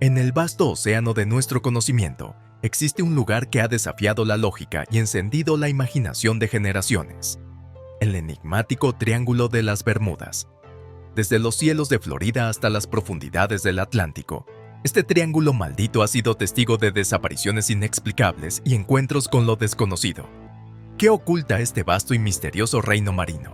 En el vasto océano de nuestro conocimiento, existe un lugar que ha desafiado la lógica y encendido la imaginación de generaciones: el enigmático Triángulo de las Bermudas. Desde los cielos de Florida hasta las profundidades del Atlántico, este triángulo maldito ha sido testigo de desapariciones inexplicables y encuentros con lo desconocido. ¿Qué oculta este vasto y misterioso reino marino?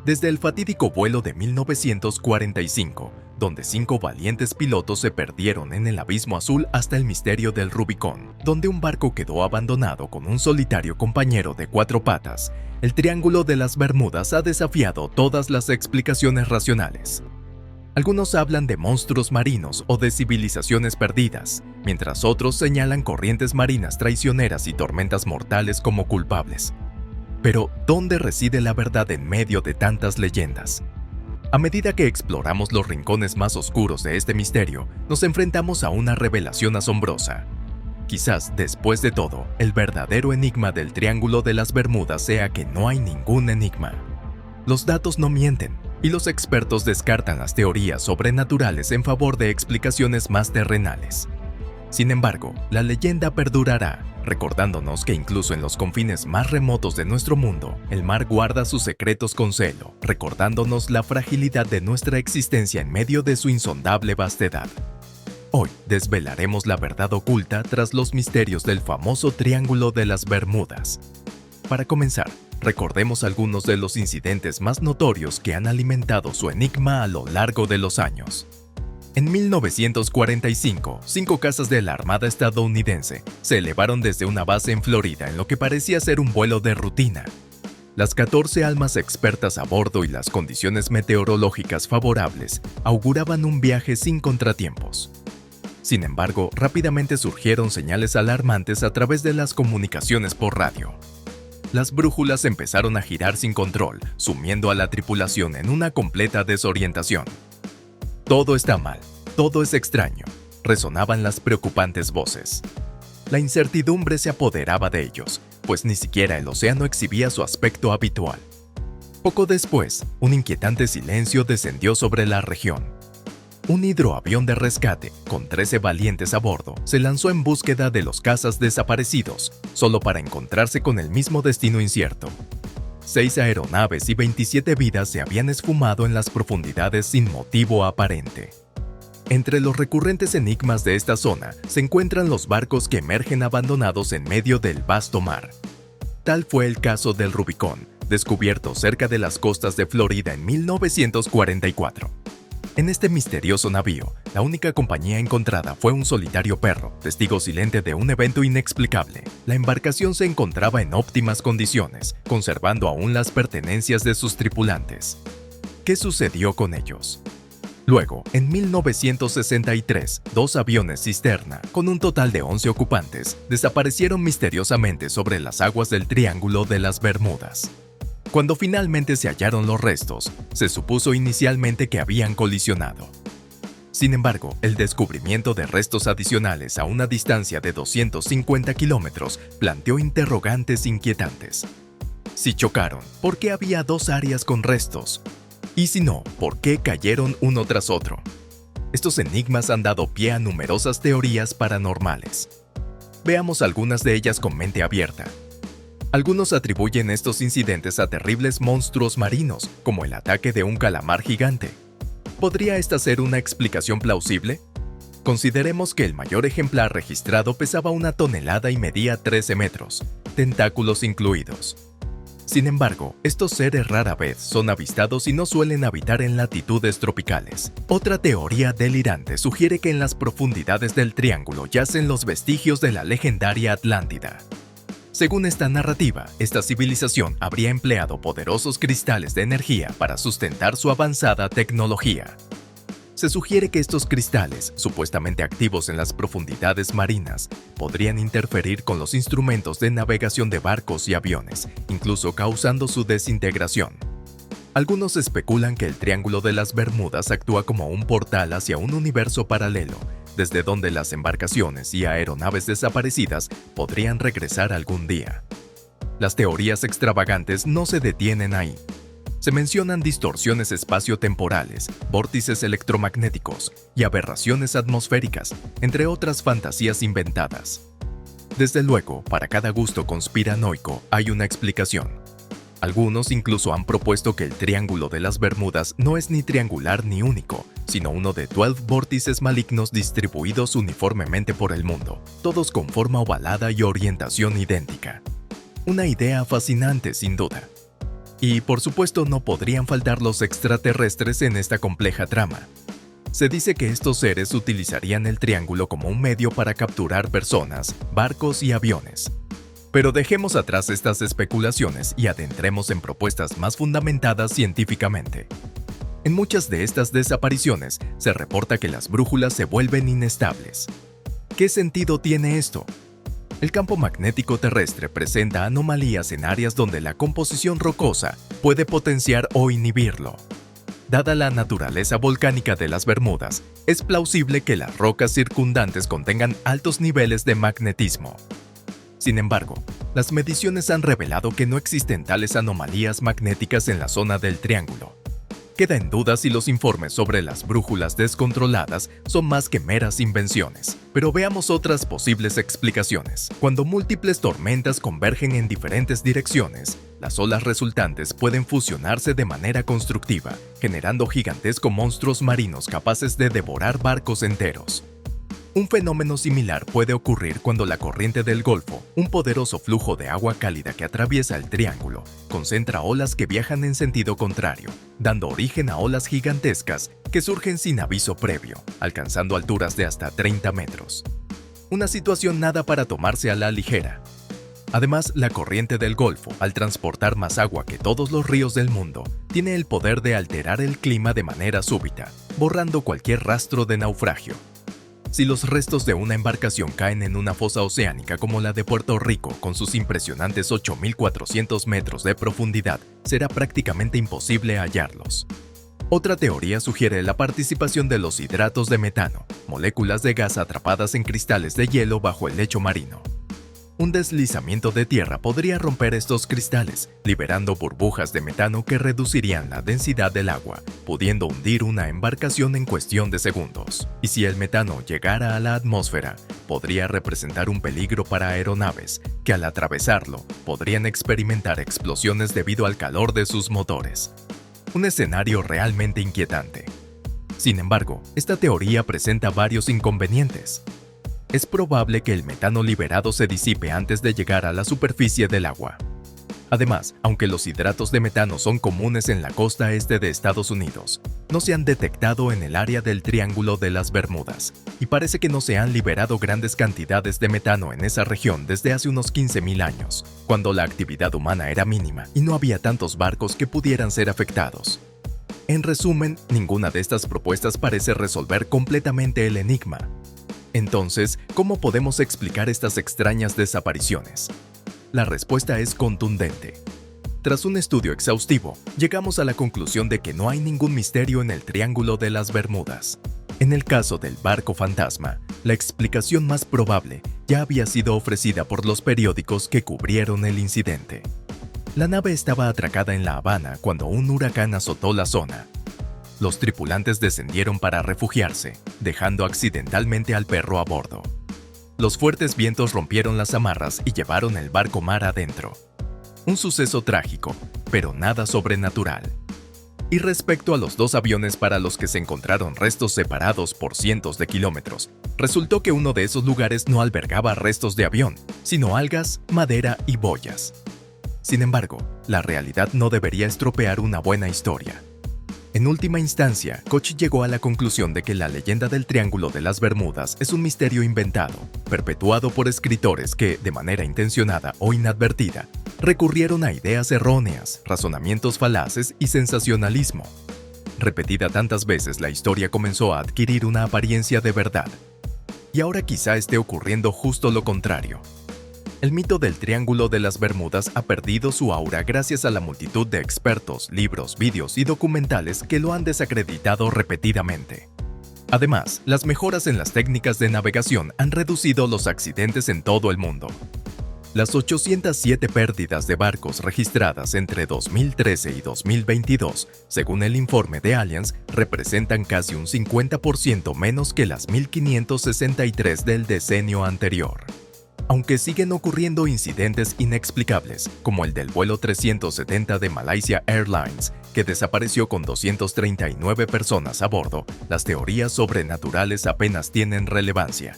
Desde el fatídico vuelo de 1945, donde 5 valientes pilotos se perdieron en el abismo azul, hasta el misterio del Rubicón, donde un barco quedó abandonado con un solitario compañero de 4 patas, el Triángulo de las Bermudas ha desafiado todas las explicaciones racionales. Algunos hablan de monstruos marinos o de civilizaciones perdidas, mientras otros señalan corrientes marinas traicioneras y tormentas mortales como culpables. Pero, ¿dónde reside la verdad en medio de tantas leyendas? A medida que exploramos los rincones más oscuros de este misterio, nos enfrentamos a una revelación asombrosa. Quizás, después de todo, el verdadero enigma del Triángulo de las Bermudas sea que no hay ningún enigma. Los datos no mienten, y los expertos descartan las teorías sobrenaturales en favor de explicaciones más terrenales. Sin embargo, la leyenda perdurará, recordándonos que incluso en los confines más remotos de nuestro mundo, el mar guarda sus secretos con celo, recordándonos la fragilidad de nuestra existencia en medio de su insondable vastedad. Hoy desvelaremos la verdad oculta tras los misterios del famoso Triángulo de las Bermudas. Para comenzar, recordemos algunos de los incidentes más notorios que han alimentado su enigma a lo largo de los años. En 1945, 5 cazas de la Armada estadounidense se elevaron desde una base en Florida en lo que parecía ser un vuelo de rutina. Las 14 almas expertas a bordo y las condiciones meteorológicas favorables auguraban un viaje sin contratiempos. Sin embargo, rápidamente surgieron señales alarmantes a través de las comunicaciones por radio. Las brújulas empezaron a girar sin control, sumiendo a la tripulación en una completa desorientación. Todo está mal, todo es extraño, resonaban las preocupantes voces. La incertidumbre se apoderaba de ellos, pues ni siquiera el océano exhibía su aspecto habitual. Poco después, un inquietante silencio descendió sobre la región. Un hidroavión de rescate, con 13 valientes a bordo, se lanzó en búsqueda de los cazas desaparecidos, solo para encontrarse con el mismo destino incierto. 6 aeronaves y 27 vidas se habían esfumado en las profundidades sin motivo aparente. Entre los recurrentes enigmas de esta zona se encuentran los barcos que emergen abandonados en medio del vasto mar. Tal fue el caso del Rubicón, descubierto cerca de las costas de Florida en 1944. En este misterioso navío, la única compañía encontrada fue un solitario perro, testigo silente de un evento inexplicable. La embarcación se encontraba en óptimas condiciones, conservando aún las pertenencias de sus tripulantes. ¿Qué sucedió con ellos? Luego, en 1963, 2 aviones cisterna, con un total de 11 ocupantes, desaparecieron misteriosamente sobre las aguas del Triángulo de las Bermudas. Cuando finalmente se hallaron los restos, se supuso inicialmente que habían colisionado. Sin embargo, el descubrimiento de restos adicionales a una distancia de 250 kilómetros planteó interrogantes inquietantes. Si chocaron, ¿por qué había 2 áreas con restos? Y si no, ¿por qué cayeron uno tras otro? Estos enigmas han dado pie a numerosas teorías paranormales. Veamos algunas de ellas con mente abierta. Algunos atribuyen estos incidentes a terribles monstruos marinos, como el ataque de un calamar gigante. ¿Podría esta ser una explicación plausible? Consideremos que el mayor ejemplar registrado pesaba 1 tonelada y medía 13 metros, tentáculos incluidos. Sin embargo, estos seres rara vez son avistados y no suelen habitar en latitudes tropicales. Otra teoría delirante sugiere que en las profundidades del triángulo yacen los vestigios de la legendaria Atlántida. Según esta narrativa, esta civilización habría empleado poderosos cristales de energía para sustentar su avanzada tecnología. Se sugiere que estos cristales, supuestamente activos en las profundidades marinas, podrían interferir con los instrumentos de navegación de barcos y aviones, incluso causando su desintegración. Algunos especulan que el Triángulo de las Bermudas actúa como un portal hacia un universo paralelo, desde donde las embarcaciones y aeronaves desaparecidas podrían regresar algún día. Las teorías extravagantes no se detienen ahí. Se mencionan distorsiones espaciotemporales, vórtices electromagnéticos y aberraciones atmosféricas, entre otras fantasías inventadas. Desde luego, para cada gusto conspiranoico hay una explicación. Algunos incluso han propuesto que el Triángulo de las Bermudas no es ni triangular ni único, sino uno de 12 vórtices malignos distribuidos uniformemente por el mundo, todos con forma ovalada y orientación idéntica. Una idea fascinante, sin duda. Y, por supuesto, no podrían faltar los extraterrestres en esta compleja trama. Se dice que estos seres utilizarían el triángulo como un medio para capturar personas, barcos y aviones. Pero dejemos atrás estas especulaciones y adentremos en propuestas más fundamentadas científicamente. En muchas de estas desapariciones se reporta que las brújulas se vuelven inestables. ¿Qué sentido tiene esto? El campo magnético terrestre presenta anomalías en áreas donde la composición rocosa puede potenciar o inhibirlo. Dada la naturaleza volcánica de las Bermudas, es plausible que las rocas circundantes contengan altos niveles de magnetismo. Sin embargo, las mediciones han revelado que no existen tales anomalías magnéticas en la zona del triángulo. Queda en duda si los informes sobre las brújulas descontroladas son más que meras invenciones. Pero veamos otras posibles explicaciones. Cuando múltiples tormentas convergen en diferentes direcciones, las olas resultantes pueden fusionarse de manera constructiva, generando gigantescos monstruos marinos capaces de devorar barcos enteros. Un fenómeno similar puede ocurrir cuando la corriente del Golfo, un poderoso flujo de agua cálida que atraviesa el triángulo, concentra olas que viajan en sentido contrario, dando origen a olas gigantescas que surgen sin aviso previo, alcanzando alturas de hasta 30 metros. Una situación nada para tomarse a la ligera. Además, la corriente del Golfo, al transportar más agua que todos los ríos del mundo, tiene el poder de alterar el clima de manera súbita, borrando cualquier rastro de naufragio. Si los restos de una embarcación caen en una fosa oceánica como la de Puerto Rico, con sus impresionantes 8.400 metros de profundidad, será prácticamente imposible hallarlos. Otra teoría sugiere la participación de los hidratos de metano, moléculas de gas atrapadas en cristales de hielo bajo el lecho marino. Un deslizamiento de tierra podría romper estos cristales, liberando burbujas de metano que reducirían la densidad del agua, pudiendo hundir una embarcación en cuestión de segundos. Y si el metano llegara a la atmósfera, podría representar un peligro para aeronaves, que al atravesarlo podrían experimentar explosiones debido al calor de sus motores. Un escenario realmente inquietante. Sin embargo, esta teoría presenta varios inconvenientes. Es probable que el metano liberado se disipe antes de llegar a la superficie del agua. Además, aunque los hidratos de metano son comunes en la costa este de Estados Unidos, no se han detectado en el área del Triángulo de las Bermudas, y parece que no se han liberado grandes cantidades de metano en esa región desde hace unos 15.000 años, cuando la actividad humana era mínima y no había tantos barcos que pudieran ser afectados. En resumen, ninguna de estas propuestas parece resolver completamente el enigma. Entonces, ¿cómo podemos explicar estas extrañas desapariciones? La respuesta es contundente. Tras un estudio exhaustivo, llegamos a la conclusión de que no hay ningún misterio en el Triángulo de las Bermudas. En el caso del barco fantasma, la explicación más probable ya había sido ofrecida por los periódicos que cubrieron el incidente. La nave estaba atracada en La Habana cuando un huracán azotó la zona. Los tripulantes descendieron para refugiarse, dejando accidentalmente al perro a bordo. Los fuertes vientos rompieron las amarras y llevaron el barco mar adentro. Un suceso trágico, pero nada sobrenatural. Y respecto a los dos aviones para los que se encontraron restos separados por cientos de kilómetros, resultó que uno de esos lugares no albergaba restos de avión, sino algas, madera y boyas. Sin embargo, la realidad no debería estropear una buena historia. En última instancia, Koch llegó a la conclusión de que la leyenda del Triángulo de las Bermudas es un misterio inventado, perpetuado por escritores que, de manera intencionada o inadvertida, recurrieron a ideas erróneas, razonamientos falaces y sensacionalismo. Repetida tantas veces, la historia comenzó a adquirir una apariencia de verdad. Y ahora quizá esté ocurriendo justo lo contrario. El mito del Triángulo de las Bermudas ha perdido su aura gracias a la multitud de expertos, libros, vídeos y documentales que lo han desacreditado repetidamente. Además, las mejoras en las técnicas de navegación han reducido los accidentes en todo el mundo. Las 807 pérdidas de barcos registradas entre 2013 y 2022, según el informe de Allianz, representan casi un 50% menos que las 1.563 del decenio anterior. Aunque siguen ocurriendo incidentes inexplicables, como el del vuelo 370 de Malaysia Airlines, que desapareció con 239 personas a bordo, las teorías sobrenaturales apenas tienen relevancia.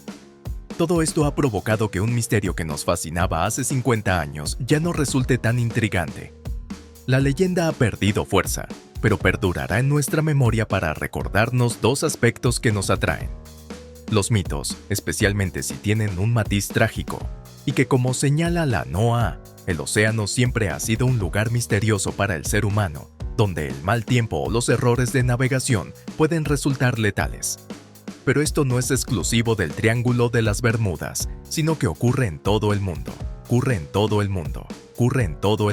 Todo esto ha provocado que un misterio que nos fascinaba hace 50 años ya no resulte tan intrigante. La leyenda ha perdido fuerza, pero perdurará en nuestra memoria para recordarnos dos aspectos que nos atraen. Los mitos, especialmente si tienen un matiz trágico, y que como señala la NOAA, el océano siempre ha sido un lugar misterioso para el ser humano, donde el mal tiempo o los errores de navegación pueden resultar letales. Pero esto no es exclusivo del Triángulo de las Bermudas, sino que ocurre en todo el mundo.